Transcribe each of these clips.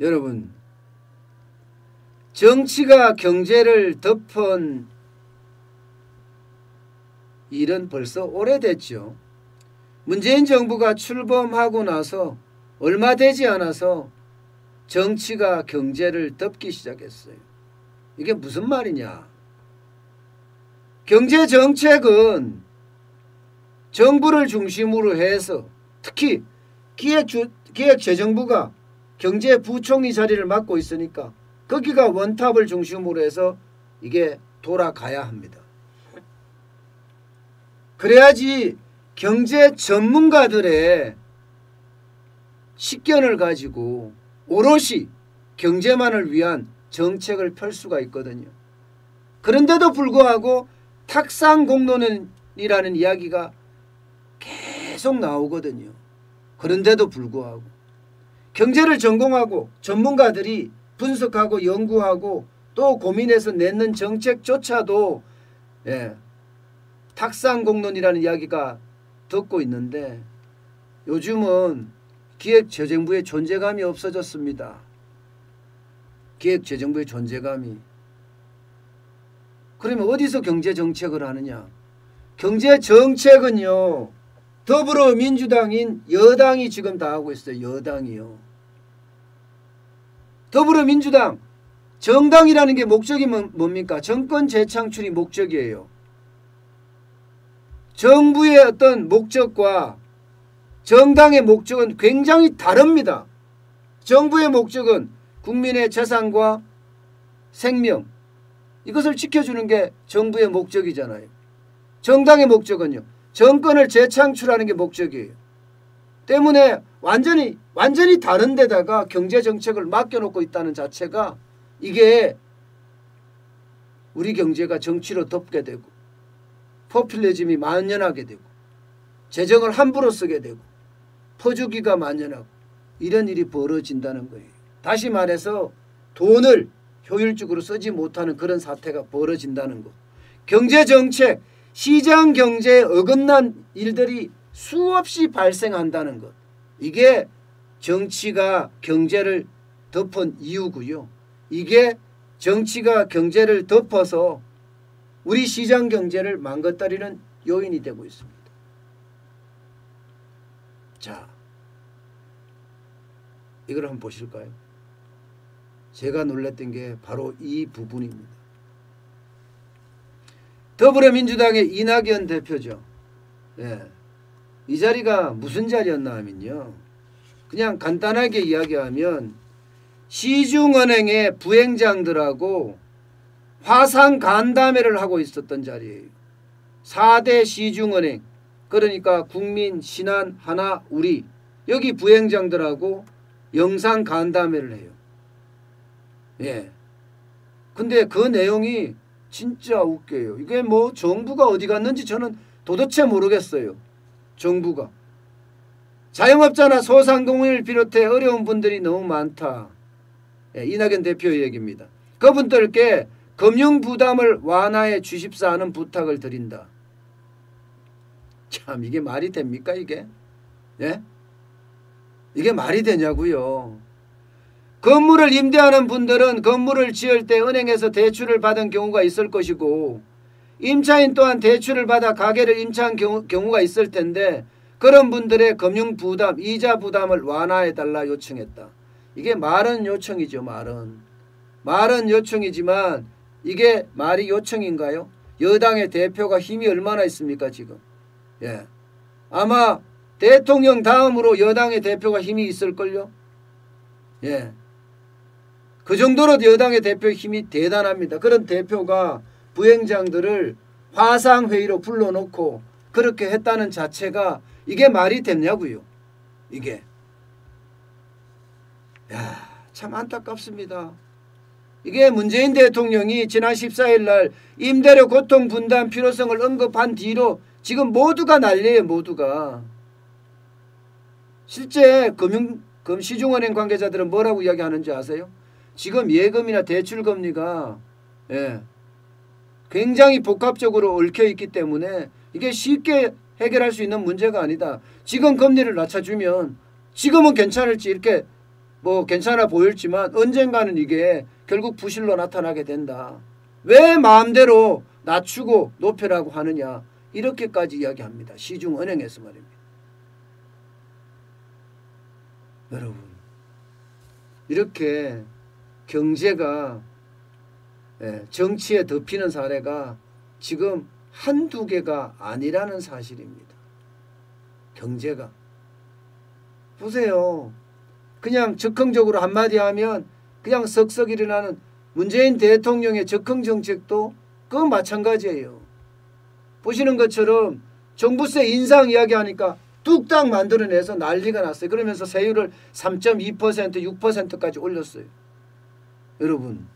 여러분, 정치가 경제를 덮은 일은 벌써 오래됐죠. 문재인 정부가 출범하고 나서 얼마 되지 않아서 정치가 경제를 덮기 시작했어요. 이게 무슨 말이냐? 경제정책은 정부를 중심으로 해서 특히 기획재정부가 경제부총리 자리를 맡고 있으니까 거기가 원탑을 중심으로 해서 이게 돌아가야 합니다. 그래야지 경제 전문가들의 식견을 가지고 오롯이 경제만을 위한 정책을 펼 수가 있거든요. 그런데도 불구하고 탁상공론이라는 이야기가 계속 나오거든요. 그런데도 불구하고 경제를 전공하고 전문가들이 분석하고 연구하고 또 고민해서 내는 정책조차도 탁상공론이라는 이야기가 듣고 있는데 요즘은 기획재정부의 존재감이 없어졌습니다. 기획재정부의 존재감이. 그러면 어디서 경제정책을 하느냐? 경제정책은요, 더불어민주당인 여당이 지금 다 하고 있어요. 여당이요. 더불어민주당, 정당이라는 게 목적이 뭡니까? 정권 재창출이 목적이에요. 정부의 어떤 목적과 정당의 목적은 굉장히 다릅니다. 정부의 목적은 국민의 재산과 생명, 이것을 지켜주는 게 정부의 목적이잖아요. 정당의 목적은요, 정권을 재창출하는 게 목적이에요. 때문에 완전히 다른 데다가 경제정책을 맡겨놓고 있다는 자체가 이게 우리 경제가 정치로 덮게 되고 포퓰리즘이 만연하게 되고 재정을 함부로 쓰게 되고 퍼주기가 만연하고 이런 일이 벌어진다는 거예요. 다시 말해서 돈을 효율적으로 쓰지 못하는 그런 사태가 벌어진다는 것. 경제정책, 시장경제에 어긋난 일들이 수없이 발생한다는 것. 이게 정치가 경제를 덮은 이유고요. 이게 정치가 경제를 덮어서 우리 시장경제를 망가뜨리는 요인이 되고 있습니다. 자, 이걸 한번 보실까요? 제가 놀랐던 게 바로 이 부분입니다. 더불어민주당의 이낙연 대표죠. 이 자리가 무슨 자리였나 하면요, 그냥 간단하게 이야기하면 시중은행의 부행장들하고 화상간담회를 하고 있었던 자리예요. 4대 시중은행, 그러니까 국민, 신한, 하나, 우리, 여기 부행장들하고 영상간담회를 해요. 근데 그 내용이 진짜 웃겨요. 이게 뭐 정부가 어디 갔는지 저는 도대체 모르겠어요. 정부가. 자영업자나 소상공인을 비롯해 어려운 분들이 너무 많다. 이낙연 대표의 얘기입니다. 그분들께 금융 부담을 완화해 주십사 하는 부탁을 드린다. 참, 이게 말이 됩니까 이게? 이게 말이 되냐고요. 건물을 임대하는 분들은 건물을 지을 때 은행에서 대출을 받은 경우가 있을 것이고 임차인 또한 대출을 받아 가게를 임차한 경우가 있을 텐데 그런 분들의 금융 부담, 이자 부담을 완화해달라 요청했다. 이게 말은 요청이죠. 말은 요청이지만 이게 말이 요청인가요? 여당의 대표가 힘이 얼마나 있습니까 지금? 아마 대통령 다음으로 여당의 대표가 힘이 있을걸요? 그 정도로 여당의 대표의 힘이 대단합니다. 그런 대표가 부행장들을 화상회의로 불러놓고 그렇게 했다는 자체가 이게 말이 됐냐고요. 이게. 참 안타깝습니다. 이게 문재인 대통령이 지난 14일 날 임대료 고통 분담 필요성을 언급한 뒤로 지금 모두가 난리예요. 모두가. 실제 시중은행 관계자들은 뭐라고 이야기하는지 아세요? 지금 예금이나 대출 금리가 굉장히 복합적으로 얽혀있기 때문에 이게 쉽게 해결할 수 있는 문제가 아니다. 지금 금리를 낮춰주면 지금은 괜찮을지 이렇게 뭐 괜찮아 보일지만 언젠가는 이게 결국 부실로 나타나게 된다. 왜 마음대로 낮추고 높여라고 하느냐. 이렇게까지 이야기합니다. 시중은행에서 말입니다. 여러분, 이렇게 경제가 정치에 덮이는 사례가 지금 한두 개가 아니라는 사실입니다. 경제가. 보세요. 그냥 적극적으로 한마디 하면 그냥 석석 일어나는 문재인 대통령의 적극 정책도 그건 마찬가지예요. 보시는 것처럼 종부세 인상 이야기하니까 뚝딱 만들어내서 난리가 났어요. 그러면서 세율을 3.2%, 6%까지 올렸어요. 여러분,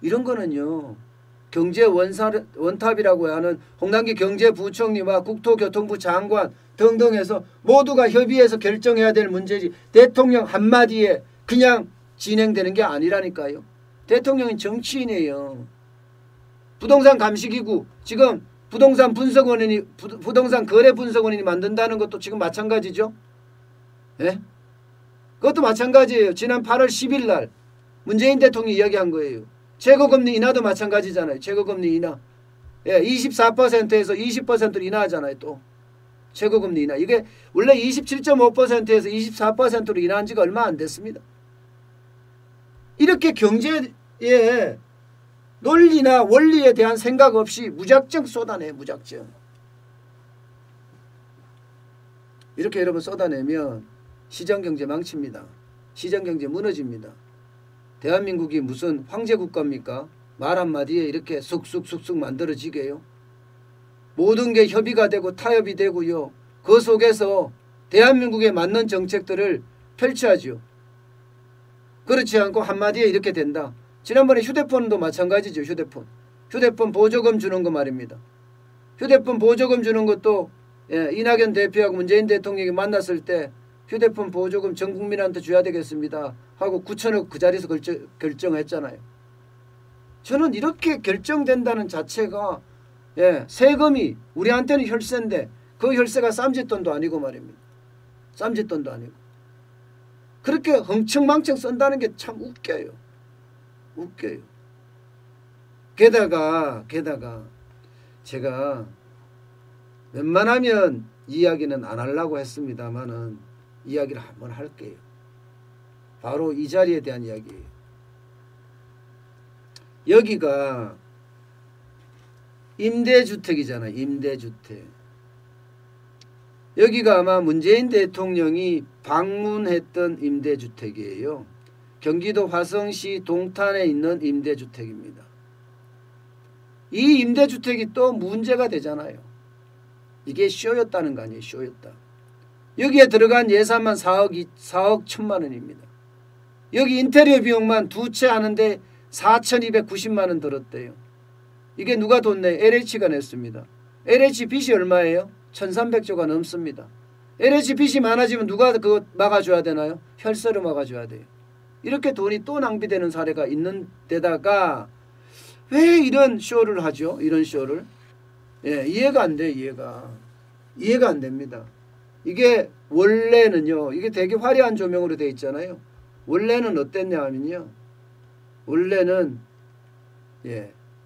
이런 거는요. 경제 원탑이라고 하는 홍남기 경제부총리와 국토교통부 장관 등등 해서 모두가 협의해서 결정해야 될 문제지 대통령 한마디에 그냥 진행되는 게 아니라니까요. 대통령은 정치인이에요. 부동산 감시기구 지금 부동산 거래 분석원인이 만든다는 것도 지금 마찬가지죠. 예? 그것도 마찬가지예요. 지난 8월 10일 날 문재인 대통령이 이야기한 거예요. 최고금리 인하도 마찬가지잖아요. 최고금리 인하. 예, 24%에서 20%로 인하하잖아요. 또 최고금리 인하. 이게 원래 27.5%에서 24%로 인하한 지가 얼마 안 됐습니다. 이렇게 경제에 논리나 원리에 대한 생각 없이 무작정 쏟아내. 무작정. 이렇게 여러분 쏟아내면 시장경제 망칩니다. 시장경제 무너집니다. 대한민국이 무슨 황제국가입니까? 말 한마디에 이렇게 쑥쑥쑥쑥 만들어지게요. 모든 게 협의가 되고 타협이 되고요. 그 속에서 대한민국에 맞는 정책들을 펼쳐야죠. 그렇지 않고 한마디에 이렇게 된다. 지난번에 휴대폰도 마찬가지죠. 휴대폰 보조금 주는 거 말입니다. 휴대폰 보조금 주는 것도 이낙연 대표하고 문재인 대통령이 만났을 때 휴대폰 보조금 전 국민한테 줘야 되겠습니다 하고 9천억 그 자리에서 결정했잖아요. 저는 이렇게 결정된다는 자체가 세금이 우리한테는 혈세인데 그 혈세가 쌈짓돈도 아니고 말입니다. 쌈짓돈도 아니고. 그렇게 흥청망청 쓴다는 게 참 웃겨요. 웃겨요. 게다가 제가 웬만하면 이야기는 안 하려고 했습니다만은 이야기를 한번 할게요. 바로 이 자리에 대한 이야기예요. 여기가 임대주택이잖아요. 임대주택. 여기가 아마 문재인 대통령이 방문했던 임대주택이에요. 경기도 화성시 동탄에 있는 임대주택입니다. 이 임대주택이 또 문제가 되잖아요. 이게 쇼였다는 거 아니에요. 쇼였다. 여기에 들어간 예산만 4억 1천만 원입니다. 여기 인테리어 비용만 두 채 하는데 4,290만 원 들었대요. 이게 누가 돈 내? LH가 냈습니다. LH 빚이 얼마예요? 1,300조가 넘습니다. LH 빚이 많아지면 누가 그거 막아줘야 되나요? 혈세로 막아줘야 돼요. 이렇게 돈이 또 낭비되는 사례가 있는 데다가 왜 이런 쇼를 하죠? 이런 쇼를. 이해가 안 돼. 이해가 안 됩니다. 이게 원래는요. 이게 되게 화려한 조명으로 되어 있잖아요. 원래는 어땠냐 하면요. 원래는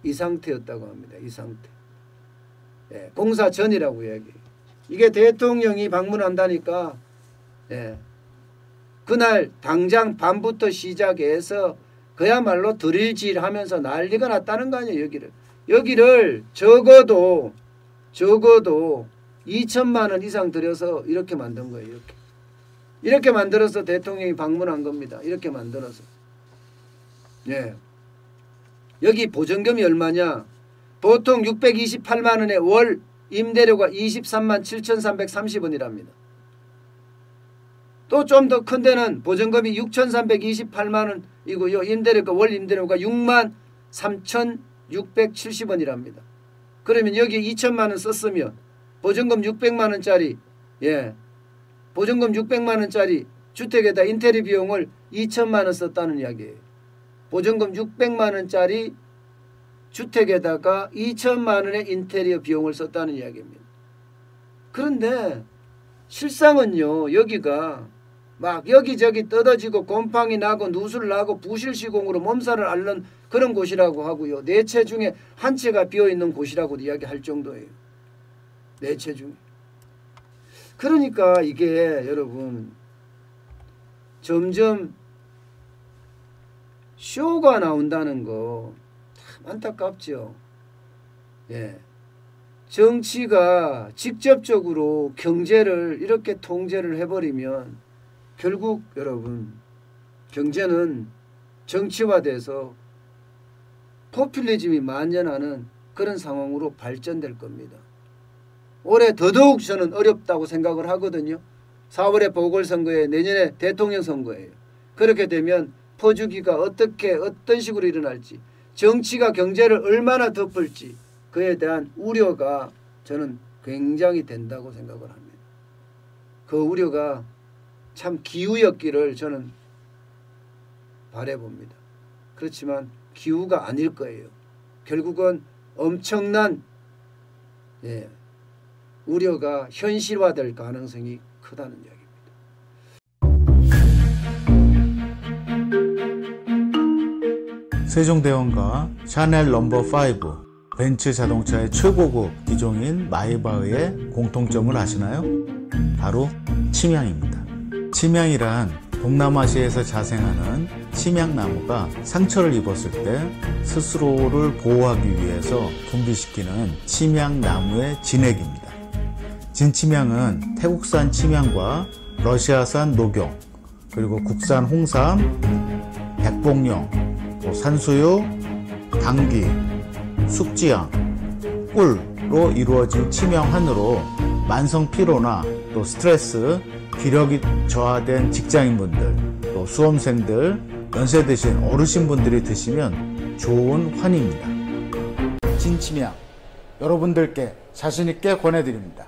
이 상태였다고 합니다. 이 상태. 공사 전이라고 얘기해요. 이게 대통령이 방문한다니까 그날 당장 밤부터 시작해서 그야말로 드릴질하면서 난리가 났다는 거 아니에요. 여기를 적어도 2천만 원 이상 들여서 이렇게 만든 거예요. 이렇게 만들어서 대통령이 방문한 겁니다. 이렇게 만들어서. 여기 보증금이 얼마냐? 보통 628만 원에 월 임대료가 23만 7,330원이랍니다. 또 좀 더 큰 데는 보증금이 6,328만 원이고요. 월 임대료가 6만 3,670원이랍니다. 그러면 여기 2천만 원 썼으면 보증금 600만 원짜리 보증금 600만 원짜리 주택에다 인테리어 비용을 2천만 원 썼다는 이야기예요. 보증금 600만 원짜리 주택에다가 2천만 원의 인테리어 비용을 썼다는 이야기입니다. 그런데 실상은요. 여기가 막 여기저기 뜯어지고 곰팡이 나고 누술 나고 부실시공으로 몸살을 앓는 그런 곳이라고 하고요. 4채 중에 1채가 비어있는 곳이라고 이야기할 정도예요. 4채 중에. 그러니까 이게 여러분 점점 쇼가 나온다는 거 참 안타깝죠. 예. 정치가 직접적으로 경제를 이렇게 통제를 해버리면 결국 여러분 경제는 정치화돼서 포퓰리즘이 만연하는 그런 상황으로 발전될 겁니다. 올해 더더욱 저는 어렵다고 생각을 하거든요. 4월에 보궐선거에 내년에 대통령 선거예요. 그렇게 되면 퍼주기가 어떤 식으로 일어날지 정치가 경제를 얼마나 덮을지 그에 대한 우려가 저는 굉장히 된다고 생각을 합니다. 그 우려가 참 기우였기를 저는 바라봅니다. 그렇지만 기우가 아닐 거예요. 결국은 엄청난 우려가 현실화될 가능성이 크다는 이야기입니다. 세종대왕과 샤넬 넘버5 벤츠 자동차의 최고급 기종인 마이바흐의 공통점을 아시나요? 바로 침향입니다. 침향이란 동남아시아에서 자생하는 침향나무가 상처를 입었을 때 스스로를 보호하기 위해서 분비시키는 침향나무의 진액입니다. 진침향은 태국산 침향과 러시아산 녹용, 그리고 국산 홍삼, 백봉령, 산수유, 당귀, 숙지향, 꿀로 이루어진 침향환으로 만성 피로나 또 스트레스, 기력이 저하된 직장인분들, 또 수험생들, 연세 드신 어르신분들이 드시면 좋은 환입니다. 진침향 여러분들께 자신있게 권해드립니다.